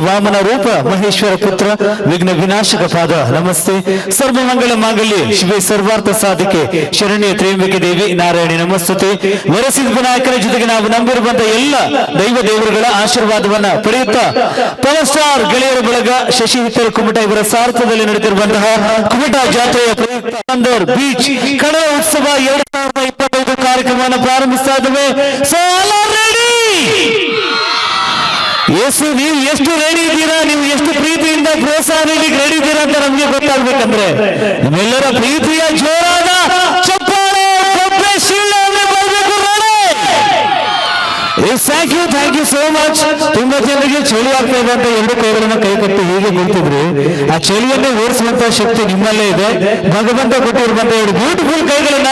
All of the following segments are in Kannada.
ವಾಮನ ರೂಪ ಮಹೇಶ್ವರ ಪುತ್ರ ವಿಘ್ನ ವಿನಾಶಕ ಪಾದ ನಮಸ್ತೆ ಸರ್ವಮಂಗಳ ಮಾಂಗಲ್ಯ ಶಿವೆ ಸರ್ವಾರ್ಥ ಸಾಧಿಕೆ ಶರಣ್ಯ ತ್ರ್ಯಂಬಕೆ ದೇವಿ ನಾರಾಯಣಿ ನಮಸ್ತುತೆ. ವರಸಿದ್ಧ ವಿನಾಯಕರ ಜೊತೆಗೆ ನಾವು ನಂಬಿರುವಂತಹ ಎಲ್ಲ ದೈವ ದೇವರುಗಳ ಆಶೀರ್ವಾದವನ್ನ ಪಡೆಯುತ್ತಾ ಪವರ್ ಸ್ಟಾರ್ ಗೆಳೆಯರ ಬಳಗ ಶಶಿ ಹಿತ್ತಲ ಕುಮಟ ಇವರ ಸಾರಥ್ಯದಲ್ಲಿ ನಡೆದಿರುವಂತಹ ಕುಮಟ ಜಾತ್ರೆಯ ಪ್ರಯುಕ್ತ ಬೀಚ್ ಕಡಲ ಉತ್ಸವ 2025 ಕಾರ್ಯಕ್ರಮವನ್ನು ಪ್ರಾರಂಭಿಸ್ತಾ ಇದ್ದೇವೆ. So all are ready. ಯೇಸು ನೀವು ಎಷ್ಟು ರೆಡಿ ಇದ್ದೀರಾ, ನೀವು ಎಷ್ಟು ಪ್ರೀತಿಯಿಂದ ಪ್ರೋತ್ಸಾಹ ನೀಡಲಿಕ್ಕೆ ರೆಡಿ ಇದ್ದೀರಾ ಅಂತ ನಮ್ಗೆ ಗೊತ್ತಾಗ್ಬೇಕಂದ್ರೆ ನಿಮ್ಮೆಲ್ಲರ ಪ್ರೀತಿಯ ಜೋರಾದ ಚಪ್ಪಾಳೆ ಬರಬೇಕು. Thank you so much. ತುಂಬಾ ಜನರಿಗೆ ಚಳಿ ಆಗ್ತಾ ಇದೆ ಅಂತ ಎರಡು ಕೈಗಳನ್ನ ಕೈ ಕಟ್ಟಿ ಹೀಗೆ ನಿಂತಿದ್ರು. ಆ ಚಳಿಯನ್ನೇ ಓಡಿಸುವಂತ ಶಕ್ತಿ ನಿಮ್ಮಲ್ಲೇ ಇದೆ. ಭಗವಂತ ಕೊಟ್ಟಿರುವಂತ ಎರಡು ಬ್ಯೂಟಿಫುಲ್ ಕೈಗಳನ್ನ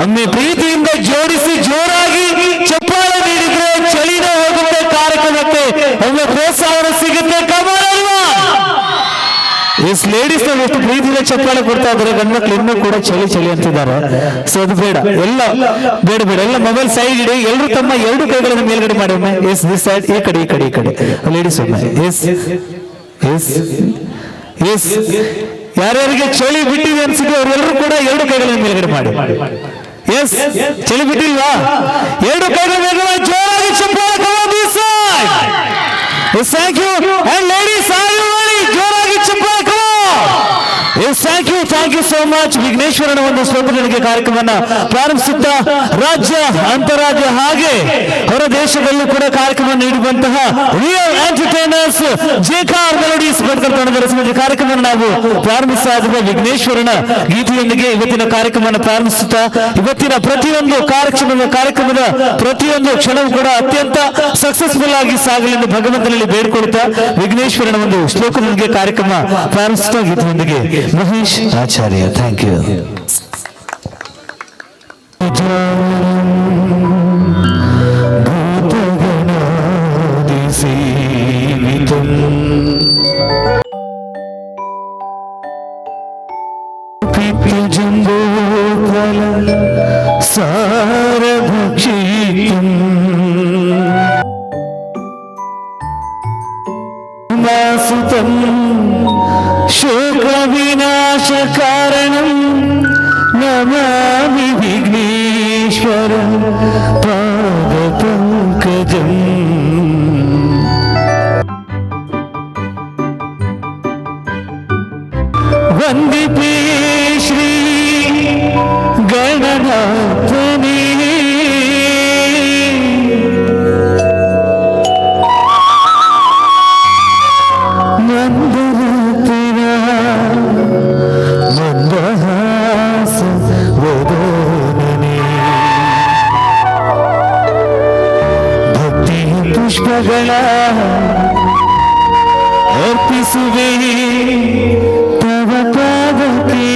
ಒಮ್ಮೆ ಪ್ರೀತಿಯಿಂದ ಜೋಡಿಸಿ ಜೋರಾಗಿ ಚಪ್ಪಾಳೆ ನೀಡಿದ್ರೆ ಚಳಿನ ಹೋಗುತ್ತೆ, ಕಾರ್ಯಕ್ರಮಕ್ಕೆ ಒಮ್ಮೆ ಪ್ರೋತ್ಸಾಹ ಸಿಗುತ್ತೆ. ಎಸ್ ಲೇಡೀಸ್ ನಾವು ಎಷ್ಟು ಪ್ರೀತಿಯಿಂದ ಚಪ್ಪಾಳೆ ಕೊಡ್ತಾ ಇದ್ದಾರೆ, ಗಂಡ್ಮಕ್ಳು ಇನ್ನೂ ಕೂಡ ಚಳಿ ಚಳಿ ಅಂತಿದ್ದಾರೆ. ಸೊ ಅದು ಬೇಡ, ಎಲ್ಲ ಎಲ್ಲ ಮೊಬೈಲ್ ಸೈಡ್ ಇಡಿ. ಎಲ್ಲರೂ ತಮ್ಮ ಎರಡು ಕೈಗಳನ್ನು ಮೇಲ್ಗಡೆ ಮಾಡಿ ಒಮ್ಮೆ. ಎಸ್ ದಿಸ್ ಸೈಡ್, ಈ ಕಡೆ ಲೇಡೀಸ್ ಒಮ್ಮೆ. ಎಸ್ ಎಸ್ ಎಸ್ ಯಾರ್ಯಾರಿಗೆ ಚಳಿ ಬಿಟ್ಟಿದೆ ಅನ್ಸಿದೆ ಅವರೆಲ್ಲರೂ ಕೂಡ ಎರಡು ಕೈಗಳನ್ನು ಮೇಲ್ಗಡೆ ಮಾಡಿ. ಎಸ್ ಚಳಿ ಬಿಟ್ಟಿಲ್ವಾ? ಎರಡು ಕೈಗಳ ಮೇಲ್ಗಡೆ ಜೋರಾಗಿ ಚಪ್ಪಾಳೆ. Thank you. And ladies are you ready? ಜೋರಾಗಿ ಚಪ್ಪಾಳೆ. Thank you so much. ವಿಘ್ನೇಶ್ವರನ ಒಂದು ಸ್ತೋತ್ರದೊಂದಿಗೆ ಕಾರ್ಯಕ್ರಮವನ್ನು ಪ್ರಾರಂಭಿಸುತ್ತಾ ರಾಜ್ಯ ಅಂತರಾಜ್ಯ ಹಾಗೆ ಹೊರ ದೇಶದಲ್ಲೂ ಕೂಡ ಕಾರ್ಯಕ್ರಮ ನೀಡುವಂತಹ ರಿಯಲ್ ಎಂಟರ್ಟೈನರ್ಸ್ ಜೇಕಾರ್ ಮೆಲೋಡೀಸ್ ತಂಡದ ಕಾರ್ಯಕ್ರಮವನ್ನು ನಾವು ಪ್ರಾರಂಭಿಸ್ತಾ ಇದ್ದೇವೆ. ವಿಘ್ನೇಶ್ವರನ ಗೀತೆಯೊಂದಿಗೆ ಇವತ್ತಿನ ಕಾರ್ಯಕ್ರಮವನ್ನು ಪ್ರಾರಂಭಿಸುತ್ತಾ ಇವತ್ತಿನ ಪ್ರತಿಯೊಂದು ಕಾರ್ಯಕ್ರಮದ ಪ್ರತಿಯೊಂದು ಕ್ಷಣವೂ ಕೂಡ ಅತ್ಯಂತ ಸಕ್ಸಸ್ಫುಲ್ ಆಗಿ ಸಾಗಲೆಂದು ಭಗವಂತನಲ್ಲಿ ಬೇಡಿಕೊಳ್ಳುತ್ತಾ ವಿಘ್ನೇಶ್ವರನ ಒಂದು ಶ್ಲೋಕದೊಂದಿಗೆ ಕಾರ್ಯಕ್ರಮ ಪ್ರಾರಂಭಿಸುತ್ತಾ ಗೀತೆಯೊಂದಿಗೆ ಮಹೇಶ್ ಆಚಾರ್ಯ. Thank you. ಶೋಕ ವಿನಾಶ ಕಾರಣಂ ನಮಾಮಿ ವಿಘ್ನೇಶ್ವರ ಪಾದ ಪಂಕಜಂ. ವಂದಿಪೇ ಶ್ರೀ ಗಣನಾಥನೇ. ಪುಷ್ಪಗಳ ಅರ್ಪಿಸುವೆ ತವ ಪಾದಕ್ಕೆ.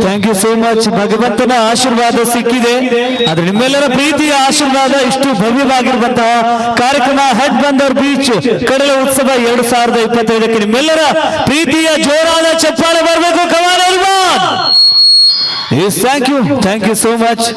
Thank you so much. ಭಗವಂತನ ಆಶೀರ್ವಾದ ಸಿಕ್ಕಿದೆ. ಆದ್ರೆ ನಿಮ್ಮೆಲ್ಲರ ಪ್ರೀತಿಯ ಆಶೀರ್ವಾದ ಇಷ್ಟು ಭವ್ಯವಾಗಿರುವಂತಹ ಕಾರ್ಯಕ್ರಮ ಹೆಡ್ ಬಂದರ್ ಬೀಚ್ ಕಡಲ ಉತ್ಸವ 2025ಕ್ಕೆ ನಿಮ್ಮೆಲ್ಲರ ಪ್ರೀತಿಯ ಜೋರಾದ ಚಪ್ಪಾಳೆ ಬರಬೇಕು. Come on everyone. Thank you so much.